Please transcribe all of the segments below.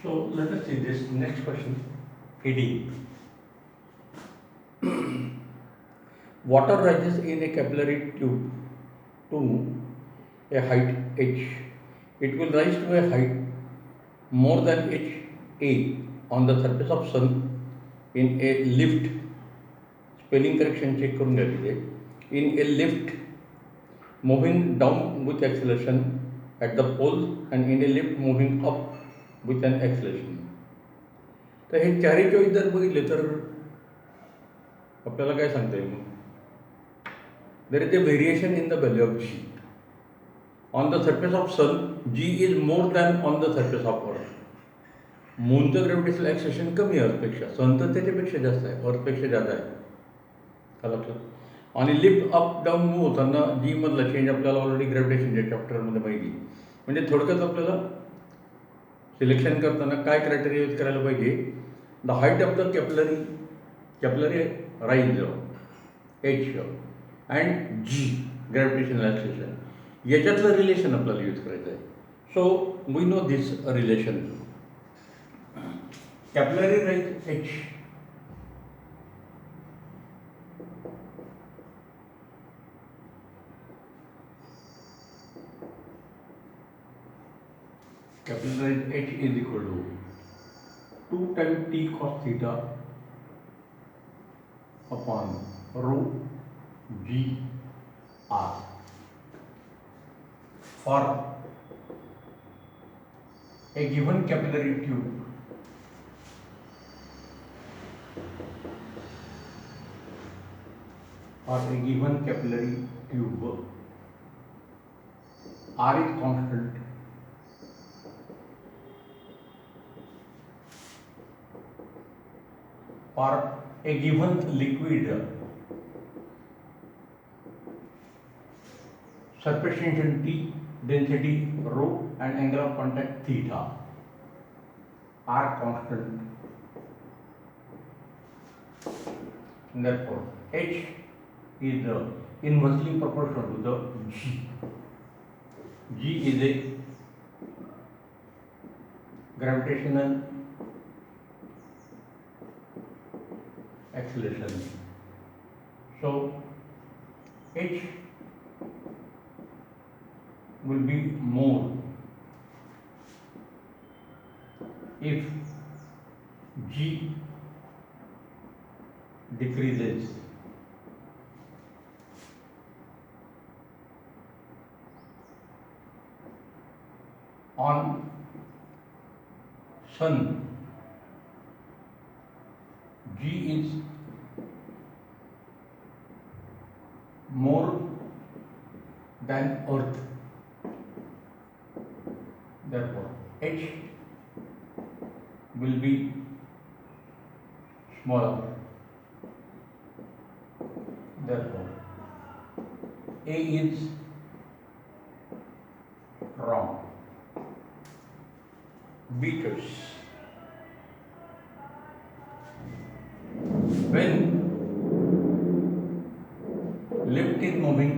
So let us see this next question. Heading. Water rises in a capillary tube to a height h. It will rise to a height more than h a on the surface of sun in a lift. Spelling correction check करून घ्या तिथे. In a lift moving down with acceleration at the poles and in a lift moving up with an acceleration. तर हे चारही choice जर बघितले तर आपल्याला काय सांगता येईल? There is a variation in the value of g. On the surface of sun, g is more than on the surface of earth. मूनचं ग्रॅव्हिटेशनल ॲक्सेलेरेशन कमी आहे अर्थपेक्षा, सन तर त्याच्यापेक्षा जास्त आहे, अर्थपेक्षा जास्त आहे. का लक्षात? आणि लिफ्ट अप डाऊन मूव्ह होताना जी मधला चेंज आपल्याला ऑलरेडी ग्रॅव्हिटेशनच्या चॅप्टरमध्ये माहिती. म्हणजे थोडक्यात आपल्याला सिलेक्शन करताना काय क्रायटेरिया यूज करायला पाहिजे? The height of the capillary rise H and G gravitational acceleration याच्यातलं रिलेशन आपल्याला यूज करायचं आहे. So we know this relation. Capillary rise H capitalized H is equal to 2 times T cos theta upon rho G R. For a given capillary tube, R is constant. For a given liquid, surface tension T, density rho and angle of contact theta are constant. And therefore, H is inversely proportional to the G. G is a gravitational acceleration. So H will be more if G decreases. On sun, G is more than earth. Therefore, H will be smaller. Therefore, A is wrong. B choice. When lift is moving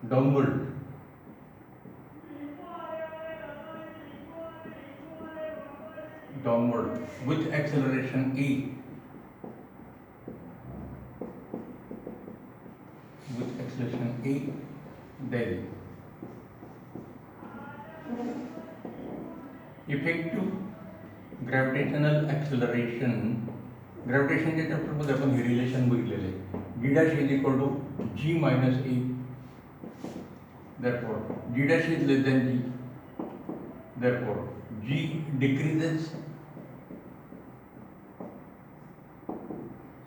downward, with acceleration E, then effective gravitational acceleration, ग्रॅव्हिटेशनच्या चॅप्टरमध्ये आपण हे relation बघितलेले आहे. G dash is equal to G minus A. Therefore, G dash is less than G. Therefore, G decreases.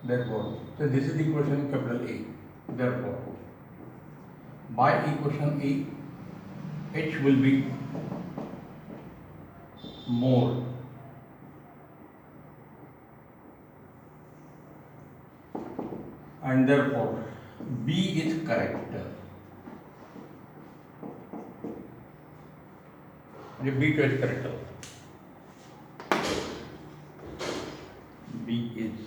Therefore, so this is equation capital A. Therefore, by equation A, H will be more. And therefore, B is correct. B choice correct. B is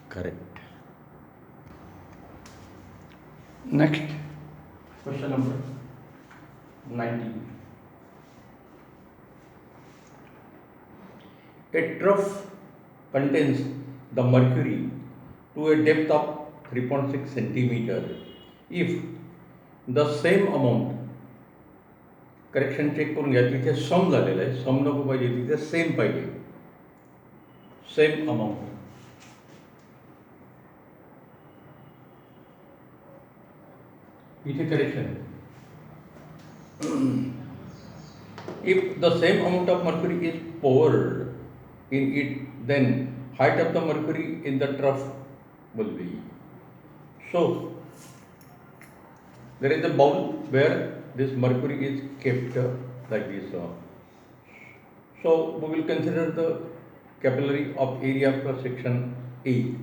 correct. Next question number 90. A trough contains the mercury to a depth of 3.6 centimeter. If the same amount, correction check करून घ्या, तिथे सम झालेलं आहे, सम नको पाहिजे, तिथे same पाहिजे, same amount. इथे करेक्शन आहे. If the same amount of mercury is poured in it, then height of the mercury in the trough will be. So there is a bowl where this mercury is kept like this. So we will consider the capillary of area cross section A.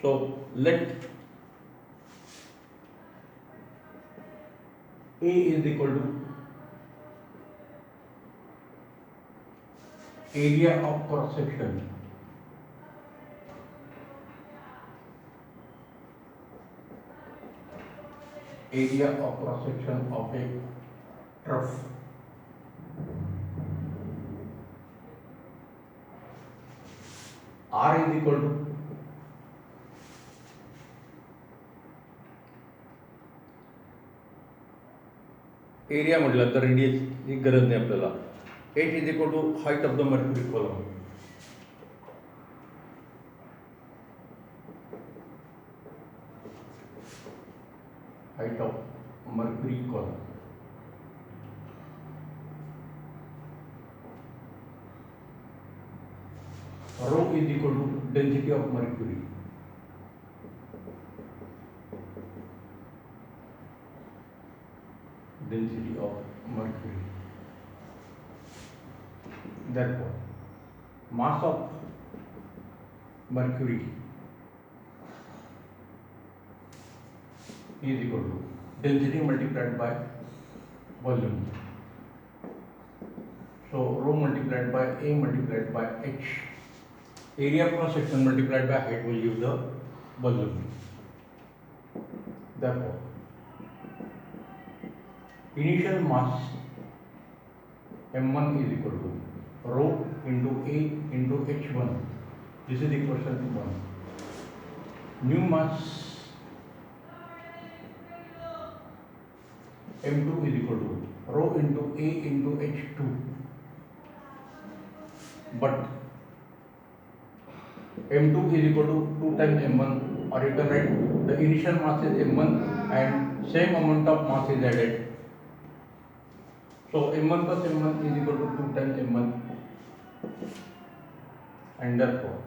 So let A is equal to area of cross section. Area of cross section of a trough. R is equal to area म्हटलं तर radius ही गरज नाही आपल्याला. H is equal to height of the mercury column. Height of mercury column. Rho is equal to density of mercury. Density of mercury. Therefore, mass of mercury is equal to density multiplied by volume. So rho multiplied by A multiplied by H. Area cross section multiplied by height will give the volume. Therefore, initial mass M1 is equal to rho into A into H1. This is equation to 1. New mass M2 is equal to rho into A into H2. But M2 is equal to 2 times M1, or you can write the initial mass is M1 and same amount of mass is added. So M1 plus M1 is equal to 2 times M1, and therefore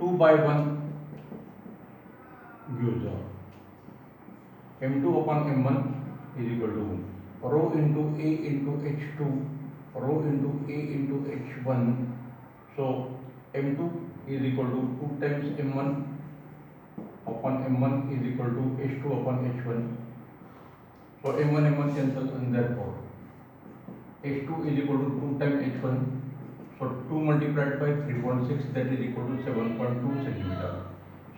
2 by 1 gives M2 upon M1 is equal to rho into A into H2, rho into A into H1. So M2 is equal to 2 times M1 upon M1 is equal to H2 upon H1. So M1 cancel, and therefore H2 is equal to 2 times H1. So 2 multiplied by 3.6, that is equal to 7.2 centimeter.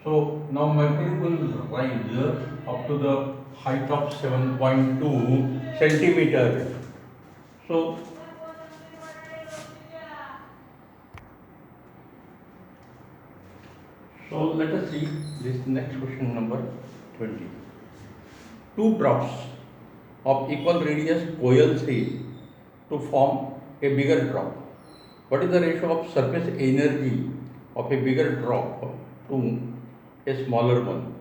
So now mercury will rise up to the height of 7.2 centimeter. So let us see this next question, number 20. Two drops of equal radius coalesce to form a bigger drop. What is the ratio of surface energy of a bigger drop to a smaller one?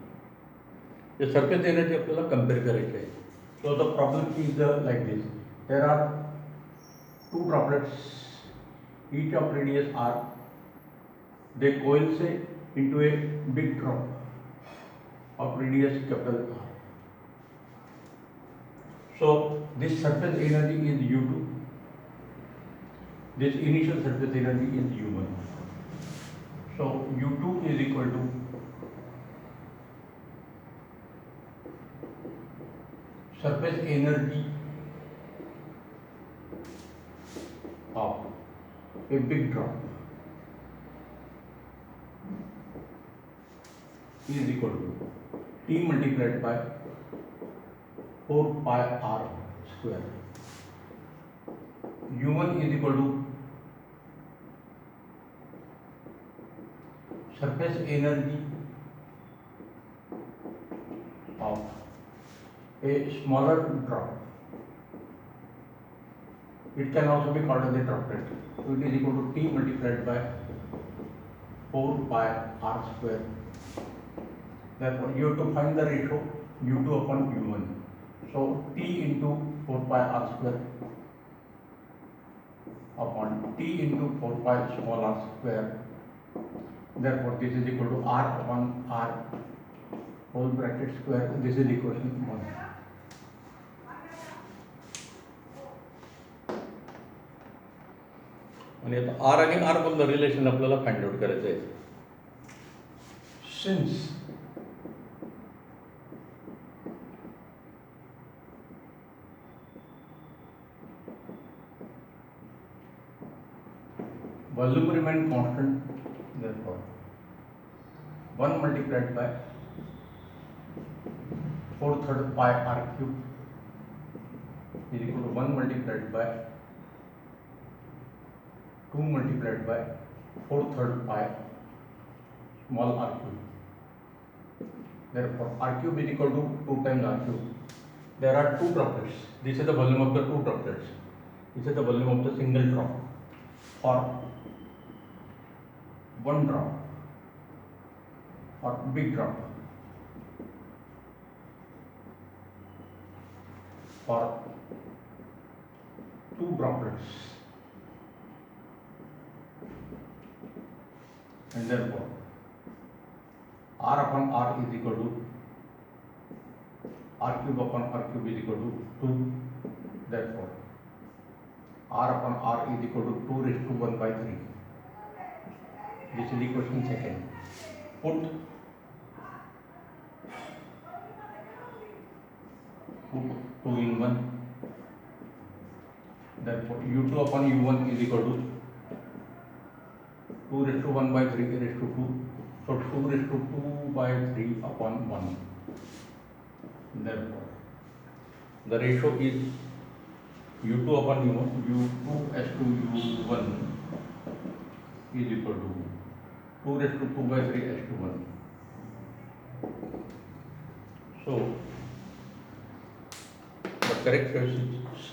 The surface energy आपल्याला compare करायची आहे. So the problem is like this. There are two droplets, each of radius r. They coalesce into a big drop of radius capital R. So this surface energy is U2. This initial surface energy is U1. So U2 is equal to surface energy of a big drop is equal to T multiplied by 4 pi r square. U1 is equal to surface energy of a smaller drop. It can also be called as a droplet. So it is equal to T multiplied by 4 pi r square. Therefore, you have to find the ratio U2 upon U1. So T into 4 pi r square upon T into 4 pi small r square. Therefore, this is equal to R upon R whole bracket square. This is equation 1. आणि आता are आणि are मधलं relation आपल्याला find out करायचं आहे. Since volume remain constant, therefore 1 multiplied by 4/3 pi r cube is equal to 1 multiplied by 2 multiplied by 4/3 pi small r cube. Therefore, r cube is equal to 2 times r cube. There are two droplets. This is the volume of the two droplets. This is the volume of the single drop. For one drop or big drop, for two droplets, and therefore r upon r is equal to r cube upon r cube is equal to 2. Therefore, r upon r is equal to 2 raised to 1 by 3. This is equation 2. Put 2 in 1. Therefore, U2 upon U1 is equal to 2 raised to 1 by 3 raised to 2. So 2 raised to 2 by 3 upon 1. Therefore, the ratio is U2 upon U1, U2 as to U1 is equal to 2 raised to 2 by 3 as to 1. So, the correct choice is C.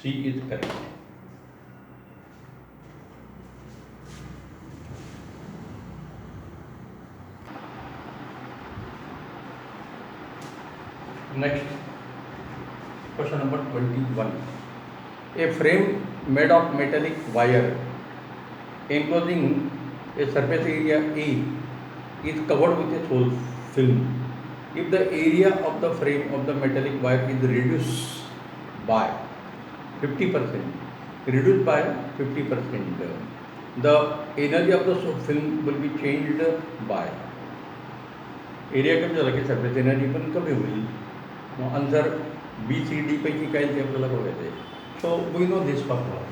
C is correct. Next, question number 21. A frame made of metallic wire enclosing a surface area A is covered with a solar film. If the area of the frame of the metallic wire is reduced by 50%, the energy of the film will be changed by. Area कमी झाला की surface energy पण कमी होईल. मग answer B C D पैकी काय ते आपल्याला बघायचं आहे. So we know this formula.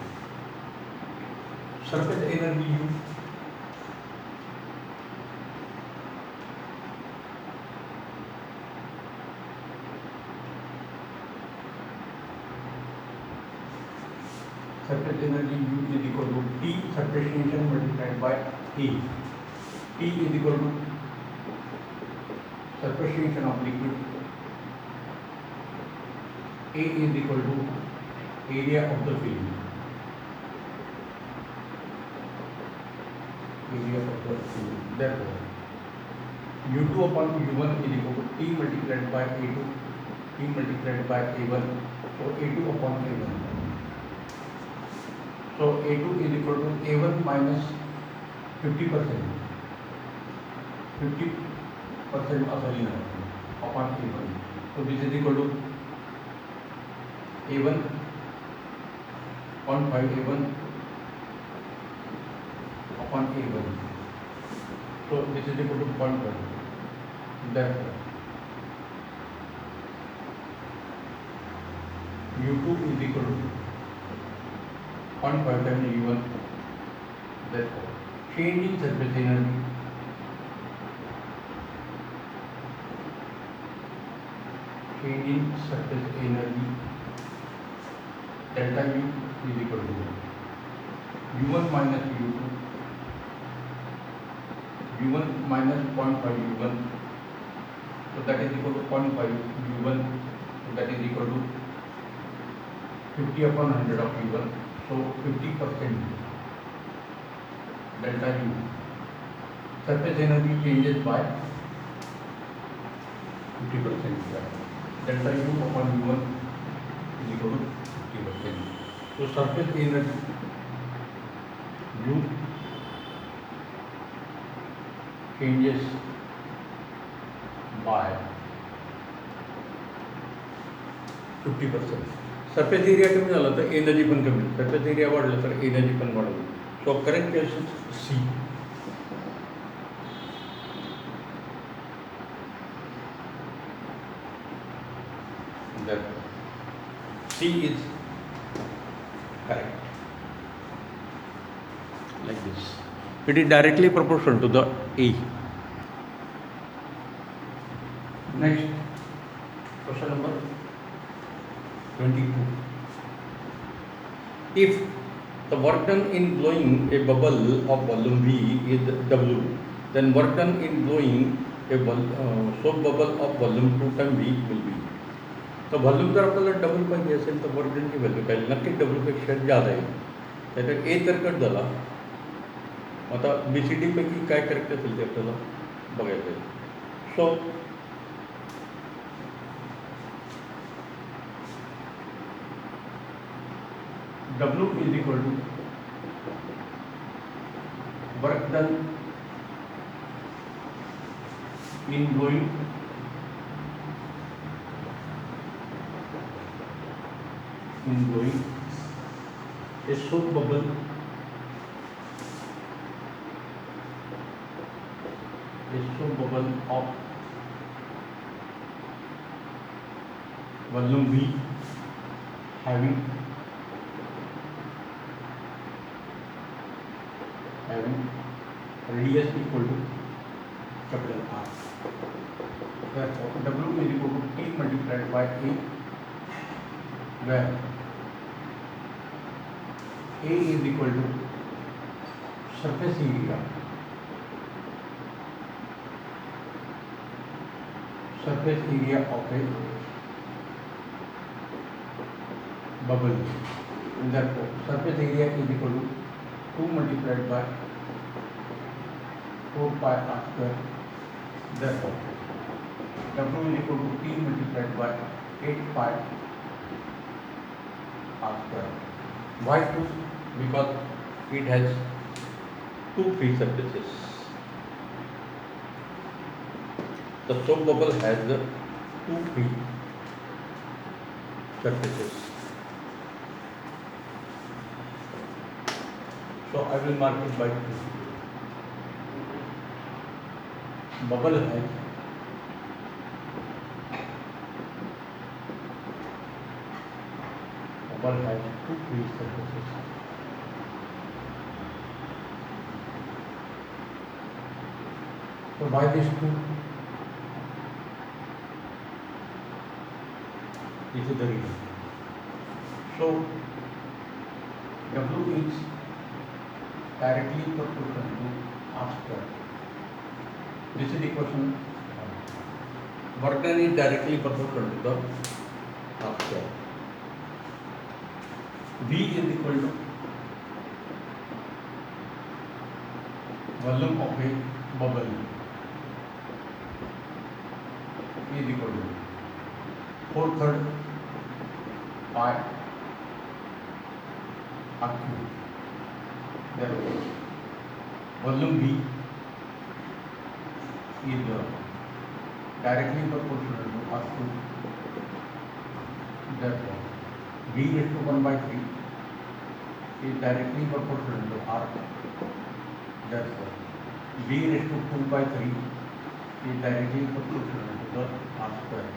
Surface energy U surface energy U is equal to T surface tension multiplied by E. T is equal to surface tension of liquid. A is equal to area of the film. Area of the film. Therefore, U2 upon U1 is equal to T multiplied by A2. T multiplied by A1. So A2 upon A1. So A2 is equal to A1 minus 50%. 50% असं upon A1. So this is equal to A1 upon 5 A1 upon A1. So this is equal to 0.1. Therefore, U2 is equal to 0.5 times U1. Therefore, change in surface energy delta U is equal to U1 minus U2, U1 minus 0.5 U1, so that is equal to 0.5 U1, so that is equal to 50 upon 100 of U1, so 50% delta U. Surface energy changes by 50%. Delta U upon U1 is equal to 50%. So surface energy U changes by 50%. Surface area कमी झाला तर energy पण कमी, surface area वाढला तर energy पण वाढेल. So correct is C. C is correct. Like this. It is directly proportional to the A. Next, question number 22. If the work done in blowing a bubble of volume V is W, then work done in blowing a soap bubble of volume 2 times V will be. तो volume जर आपल्याला double पाहिजे असेल तर work डनची value काय, नक्कीच डबलपेक्षा जादा आहे. त्याच्यात ए तर कट झाला. आता बी सी डी पैकी काय करेक्ट असेल ते आपल्याला बघायचं आहे. सो W is equal to work done in blowing a soap bubble of volume V having radius equal to capital R. Therefore, W is equal to T multiplied by A, where A is equal to surface area of a bubble. And therefore, surface area is equal to 2 multiplied by 4 pi r square. Therefore, W is equal to T multiplied by 8 pi r square. Why 2? Because it has two free surfaces. The soap bubble has the two free surfaces. So I will mark it by 2. Bubble has two free surfaces. So why this 2? This is the reason. So W is directly proportional to R square. This is equation 1. Work done is directly proportional to the R square. V is equal to volume of a bubble is equal to 4/3 pi r cube. Therefore, volume V is directly proportional to R cube. Therefore, V raised to 1/3 is directly proportional to R. Therefore, V raised to 2/3 is directly proportional to the R square.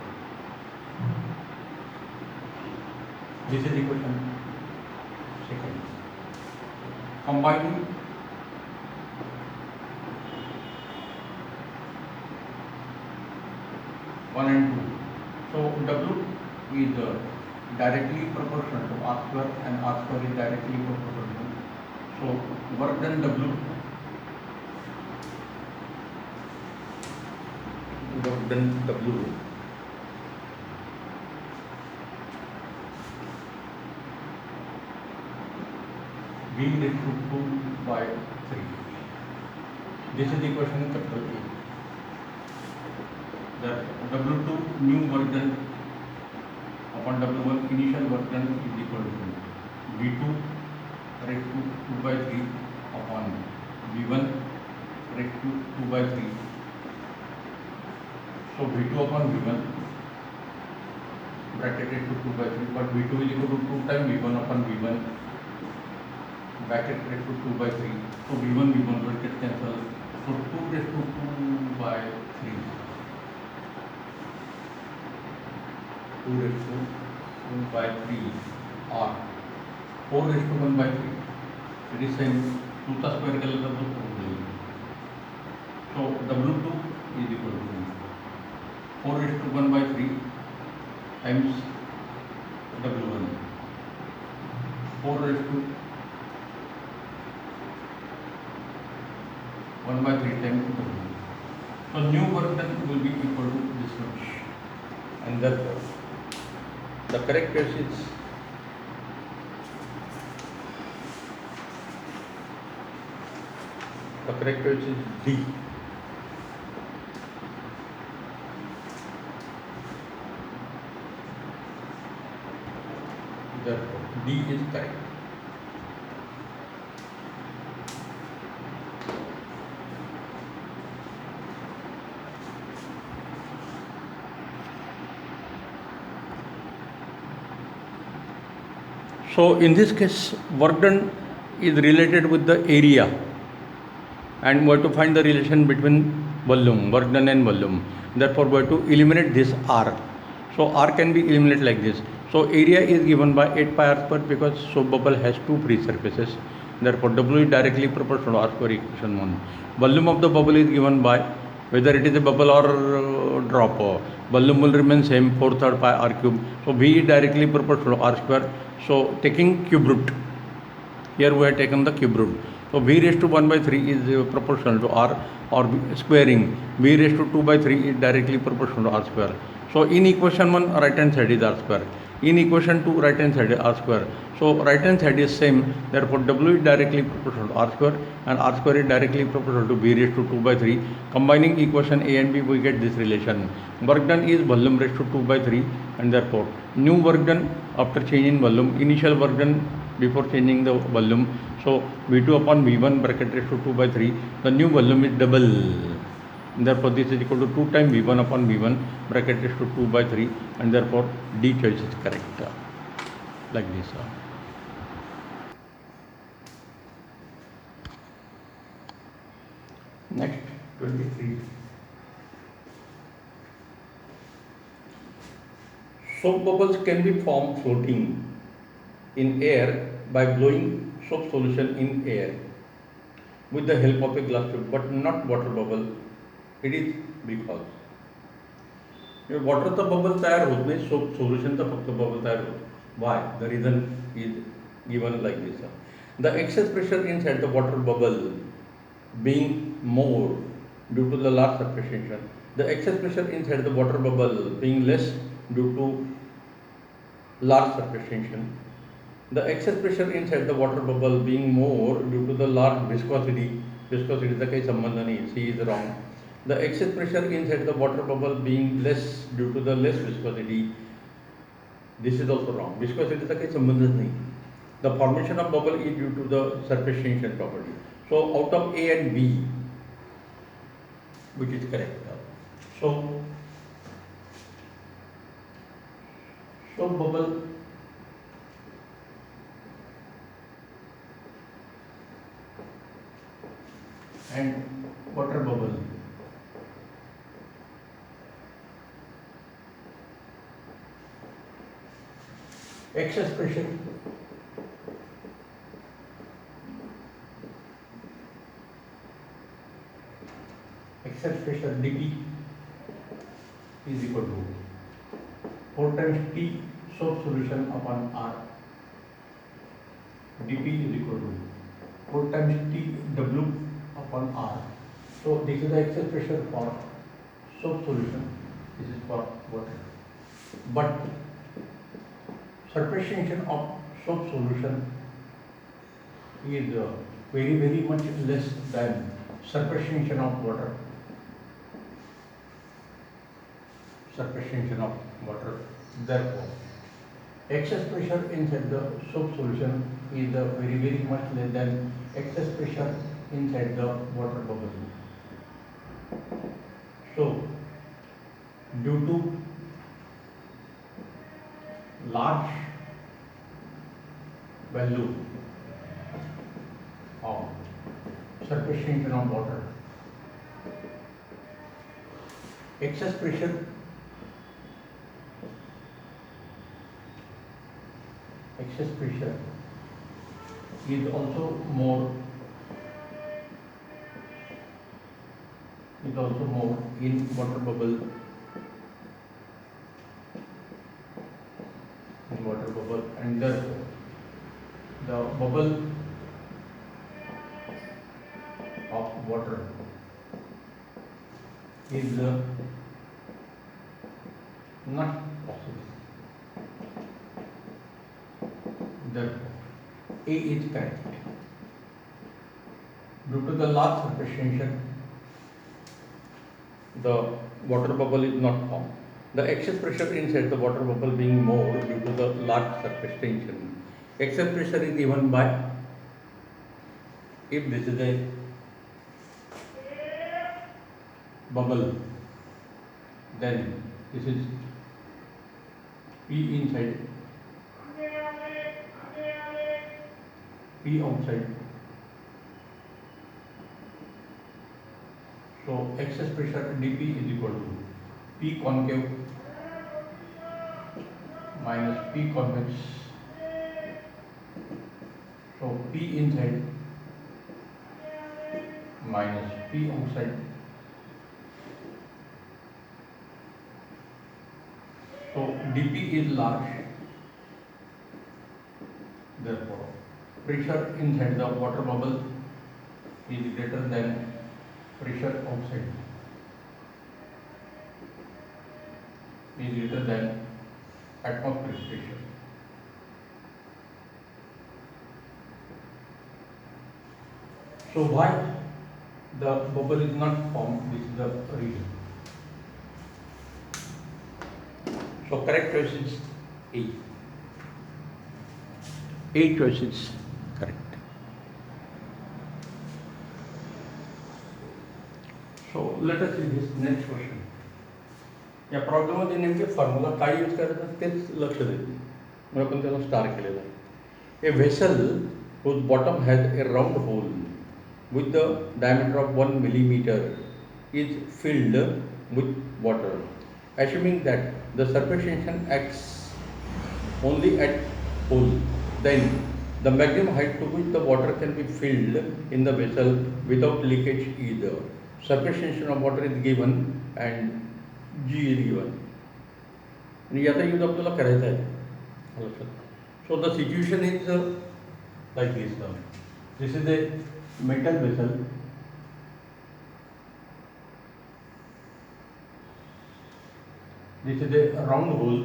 This is equation 2. Combining 1 and 2. So W is directly proportional to R square and R square is directly proportional to. So work done W, V raised to 2 by 3. This is the equation capital A. The W2 new work done upon W1 initial work done is equal to V2 raised to 2 by 3 upon V1 raised to 2 by 3. So V2 upon V1 bracket raised to 2 by 3, but V2 is equal to 2 times V1 upon V1 bracket raised to 2 by 3. So V1 will get cancelled. So 2 raised to 2 by 3. 2 raised to 2 by 3 or 4 raised to 1 by 3. It is same 2 का square कर लेता तो 4 देगी. So W2 is equal to 4 raised to 1 by 3 times W1. 4 raised to 1 by 3 times W. So new work done will be equal to this much, and therefore the correct case is D. Therefore D is correct. So in this case, work done is related with the area, and we have to find the relation between volume, work done and volume. Therefore we have to eliminate this R. So R can be eliminated like this. So area is given by 8 pi R square because soap bubble has two free surfaces. Therefore W is directly proportional to R square equation 1. Volume of the bubble is given by whether it is a bubble or drop. Volume will remain same 4/3 pi R cube. So V is directly proportional to R square. So taking cube root, here we have taken the cube root. So V raised to 1 by 3 is proportional to R, or squaring V raised to 2 by 3 is directly proportional to R square. So in equation 1 right hand side is R square. In equation 2 right hand side is R square. So right hand side is same. Therefore W is directly proportional to R square and R square is directly proportional to V raised to 2 by 3. Combining equation A and B we get this relation. Work done is volume raised to 2 by 3, and therefore new work done after changing volume, initial work done before changing the volume. So V2 upon V1 bracket raised to 2 by 3. The new volume is double. Therefore this is equal to 2 times V1 upon V1 bracket raised to 2 by 3, and therefore D choice is correct. Like this. Next 23. Soap bubbles can be formed floating in air by blowing soap solution in air with the help of a glass tube, but not water bubble. It is because वॉटरचा bubble तयार होत नाही, soap सोल्युशनचा फक्त bubble तयार होतो. Why? The reason is given like this. The excess pressure inside the water bubble being more due to the large surface tension, the excess pressure inside the water bubble being less due to large surface tension, the excess pressure inside the water bubble being more due to the large viscosity. Viscosity चा काही संबंध नाही, C is wrong. The excess pressure inside the water bubble being less due to the less viscosity, this is also wrong. Viscosity चा काही संबंधच नाही. The formation of bubble is due to the surface tension property. So out of A and B, which is correct? So bubble and water bubble excess pressure dP is equal to 4 times T soap solution upon R dP is equal to 4 times T W upon R. So this is the excess pressure for soap solution. This is for water. But surface tension of soap solution is very much less than surface tension of water. Surface tension of water. Therefore, excess pressure inside the soap solution is very much less than excess pressure inside the water bubble. So, due to large value of surface tension of water, excess pressure is also more in water bubble and therefore the bubble of water is not possible. Therefore, A is correct. Due to the large surface tension, the water bubble is not formed. The excess pressure inside the water bubble being more due to the large surface tension. Excess pressure is given by, if this is a bubble, then this is P inside, P outside. So excess pressure dP is equal to P concave minus P convex. So P inside minus P outside. So dP is large. Therefore, pressure inside the water bubble is greater than pressure outside, is greater than atmospheric pressure. So why the bubble is not formed? This is the reason. So correct choice is A. A choice is correct. So let us see this next question. या प्रॉब्लेममध्ये नेमके formula काय use करायचं तेच लक्ष देत नाही, म्हणून आपण त्याला स्टार केलेलं आहे. ए vessel whose bottom has a round hole with the diameter of 1 millimeter is filled with water. Assuming that the surface tension acts only at hole, then the maximum height to which the water can be filled in the vessel without leakage is surface tension of water is given and G is given. आणि याचा use आपल्याला करायचा आहे लक्षात. So the situation is like this. This is a metal vessel. This is a round hole.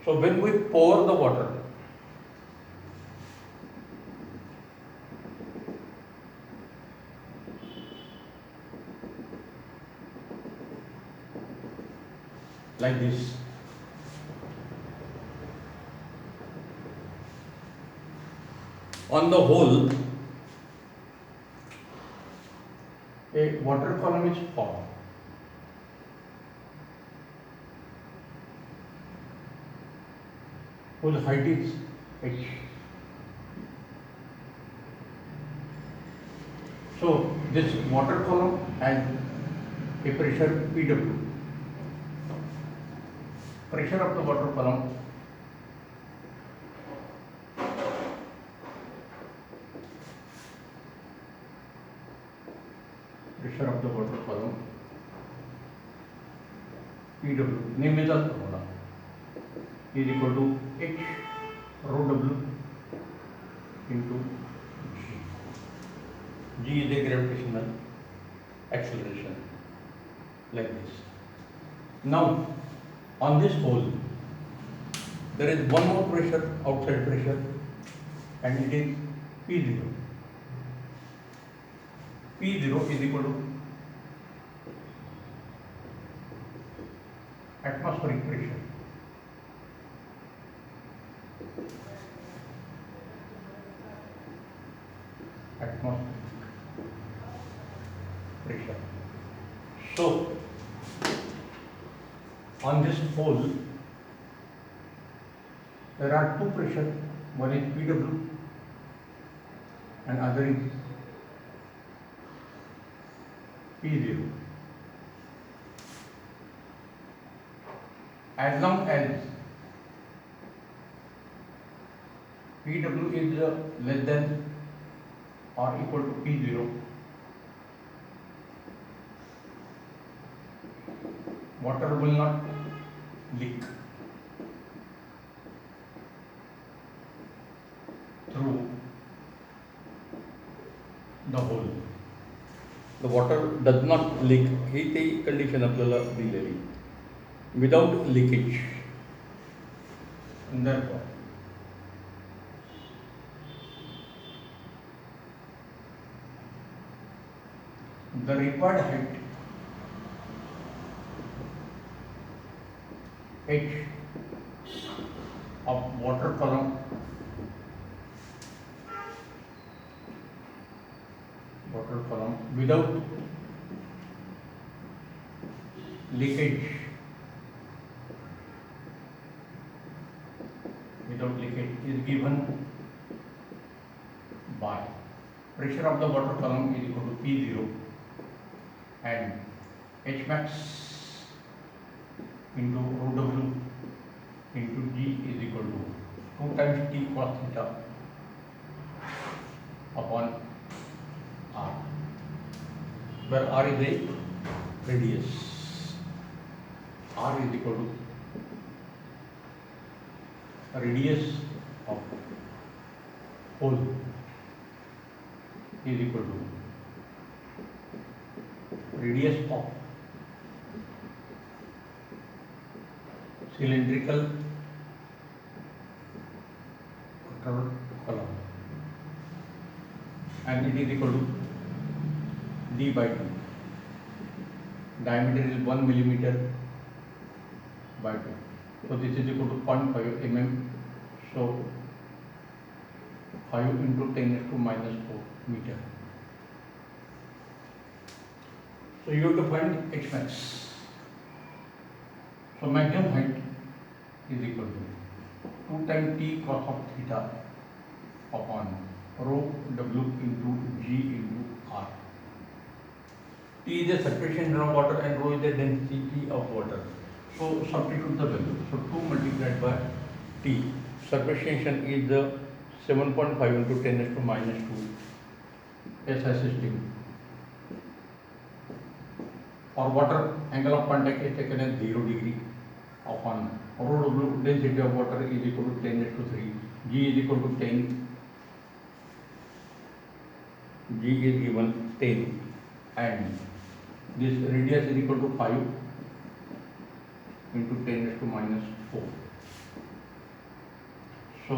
So when we pour the water, like this, on the hole a water column is formed. Whose height is h. So this water column has a pressure Pw. Pressure of the water column of the water PW नेहमीचाच formula is equal to H rho W into G. G is a gravitational acceleration like this. Now on this hole there is one more pressure, outside pressure, and it is P0. P0 is equal to atmospheric pressure. Atmospheric pressure. So on this hole there are two pressure. One is PW and other is P0. As long as PW is less than or equal to P0, water will not leak through the hole. The water does not leak. ही ती condition आपल्याला दिलेली without leakage. And therefore the required height H of water column without leakage is given by pressure of the water column is equal to P0 and H max into rho W into G is equal to 2 times T cos theta upon R, where R is a radius. R is equal to radius of hole is equal to radius of cylindrical water column, and it is equal to D by 2. Diameter is 1 millimeter by 2. So this is equal to 0.5 mm. So 5 into 10 raised to minus 4 meter. So you have to find H max. So maximum height is equal to 2 times T cos of theta upon rho W into G into R. T is the surface tension of water and rho is the density of water. So substitute the value. So 2 multiplied by T. Surface tension is the 7.5 into 10 raised to minus 2 SI system. For water, angle of contact is taken as 0 degree upon rho W, density of water is equal to 10 raised to 3. G is equal to 10. G is given 10 and this radius is equal to 5 into 10 raised to minus 4. So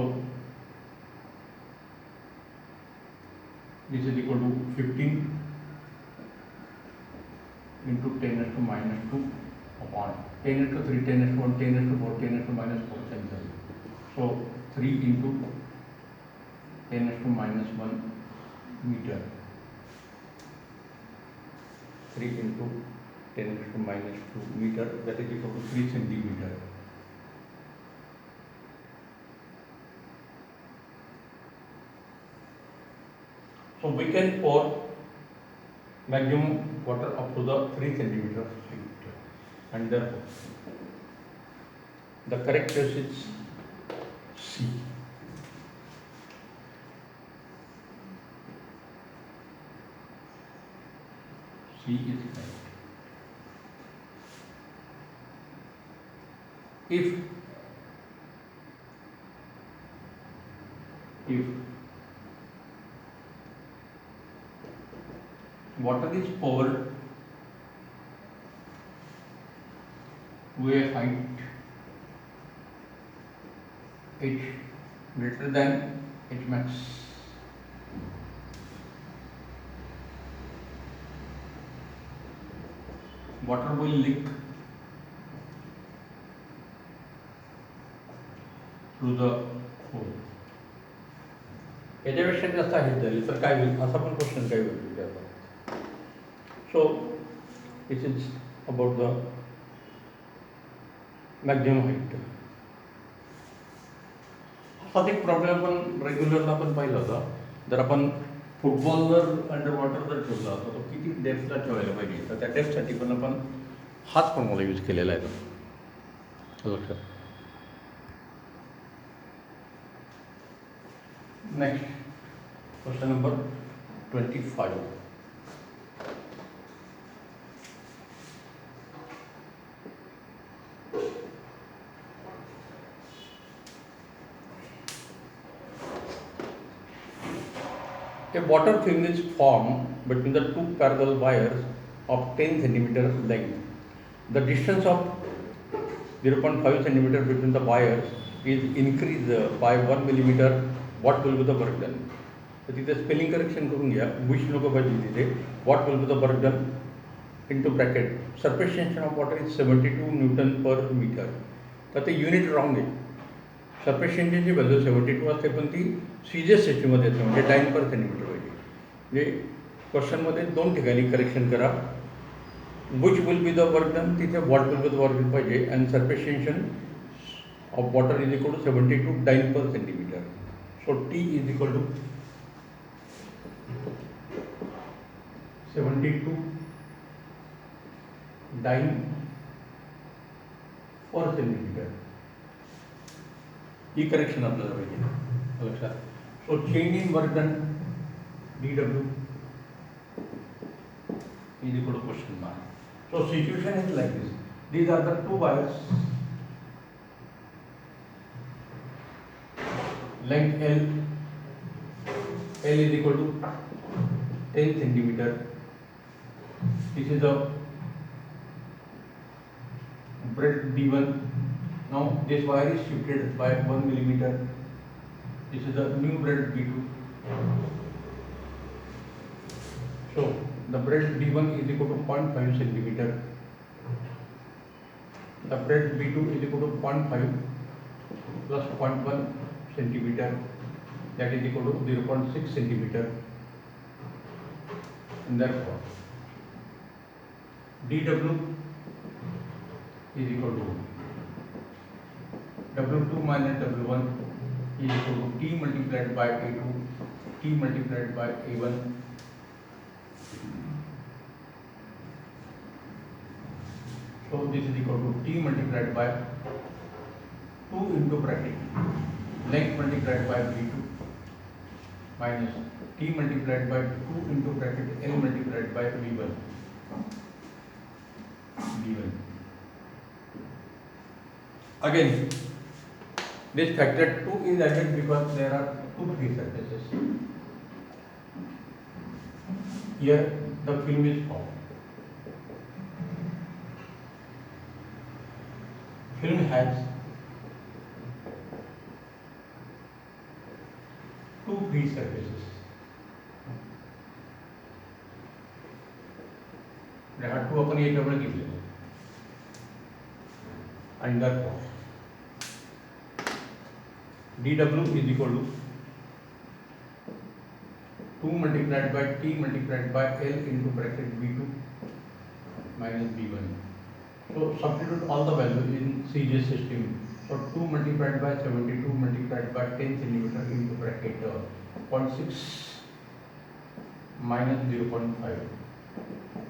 this is equal to 15 into 10 raised to minus 2 upon 10 raised to 3, 10 raised to 1, 10 raised to 4, 10 raised to minus 4 cancel. So 3 into 10 raised to minus 1 meter. 3 into 10 raised to minus 2 meter, that is equal to 3 centimeter. So we can pour maximum water up to the 3 centimeter height, and therefore the correct choice is C. C is correct. if water is poured to a height h greater than h max, water will leak through the hole. याच्यापेक्षा जास्त आहे झाली तर काय होईल असा पण question काय होईल विचारतात. So this is about the maximum height. असाच एक प्रॉब्लेम आपण रेग्युलरला पण पाहिला होता. जर आपण फुटबॉल जर अंडर वॉटर जर ठेवला तर तो किती डेप्थला ठेवायला पाहिजे तर त्या डेप्थसाठी पण आपण हाच फॉर्म्युला यूज केलेला आहे तो लक्षात. Next question number 25. A water film is formed between the two parallel wires of 10 centimeter length. The distance of 0.5 centimeter between the wires is increased by 1 millimeter. What will be the work done? तर तिथे spelling correction करून घ्या. विच नको पाहिजे तिथे. What will be the work done? Into bracket. Surface tension of water is 72 Newton per meter. तर ते unit wrong आहे. सरफेस टेन्शनची व्हॅल्यू 72 असते पण ती सीजेस सिस्टीममध्ये येते म्हणजे डाइन पर सेंटीमीटर पाहिजे. म्हणजे क्वेश्चनमध्ये दोन ठिकाणी करेक्शन करा. Which will be the work done तिथे what will be the work done पाहिजे. And surface tension of water is equal to 72 dyne per centimetre. So T is equal to 72 dyne per centimetre. ही correction आपल्याला पाहिजे लक्षात. So change in work done DW is equal to question mark. So situation is like this. These are the two wires, length L is equal to 10 centimeter. This is the breadth D1. Now this wire is shifted by 1 millimeter. This is the new breadth B2. So the breadth B1 is equal to 0.5 centimeter. The breadth B2 is equal to 0.5 plus 0.1 centimeter. That is equal to 0.6 centimeter. And therefore dW is equal to W2 minus W1 is equal to T multiplied by A2, T multiplied by A1. So this is equal to T multiplied by 2 into bracket length multiplied by B2 minus T multiplied by 2 into bracket L multiplied by B1. Again, this factor 2 is added because there are two free surfaces. Here the film is formed. Film has two free surfaces. There are two upon each other given. And therefore dW is equal to 2 multiplied by T multiplied by L into bracket B2 minus B1. So substitute all the values in CJ system. So 2 multiplied by 72 multiplied by 10 centimeter into bracket 0.6 minus 0.5.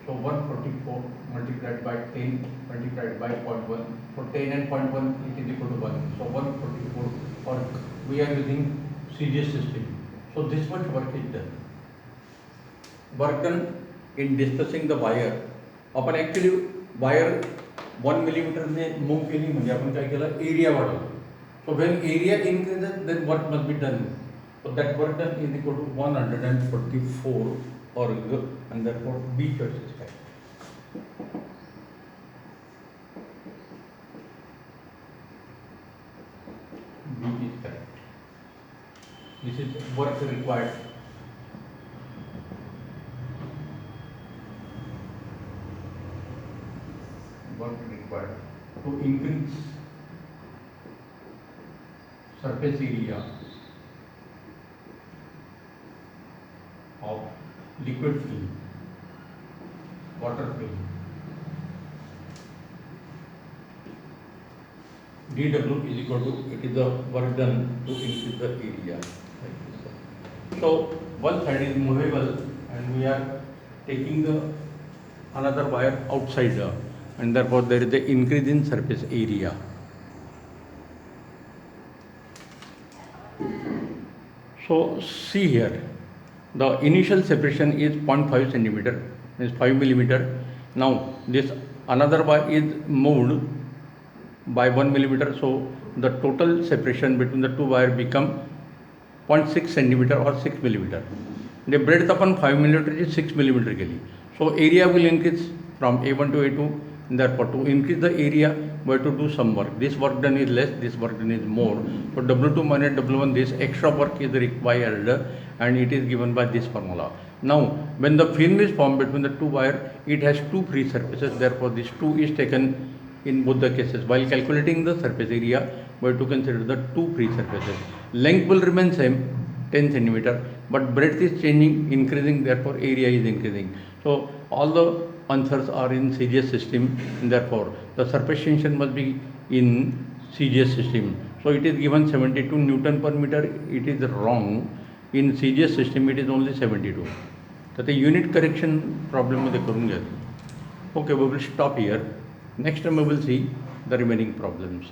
So 144 multiplied by 10 multiplied by 0.1. For 10 and 0.1 it is equal to 1. So 144 work. We are using CJ system. So this much work is done. Work done in discussing the wire. आपण actually wire 1 मिलीमीटरने move केली म्हणजे आपण काय केलं, area वाढवतो. So when area increases then work must be done. So that work done is equal to 144 org, and therefore B choice is correct. B is correct. This is work required. Work required to increase surface area of liquid film, water film. dW is equal to, it is the work done to increase the area. So one side is movable and we are taking the another wire outside, and therefore there is the increase in surface area. So see here, the initial separation is 0.5 centimeter, means 5 millimeter. Now this another wire is moved by 1 millimeter, so the total separation between the two wire become 0.6 centimeter or 6 millimeter. The breadth upon 5 millimeter is 6 millimeter केली. So area will increase from A1 to A2. Therefore, to increase the area, we have to do some work. This work done is less, this work done is more. So W2 minus W1, this extra work is required, and it is given by this formula. Now, when the film is formed between the two wire, it has two free surfaces. Therefore, this 2 is taken in both the cases. While calculating the surface area, we have to consider the two free surfaces. Length will remain same, 10 centimeter, but breadth is changing, increasing, therefore area is increasing. So all the answers are in CGS system, and therefore the surface tension must be in CGS system. So it is given 72 Newton per meter, it is wrong. In CGS system it is only 72. So the unit correction problem मध्ये करून घ्या. Okay, we will stop here. Next time we will see the remaining problems.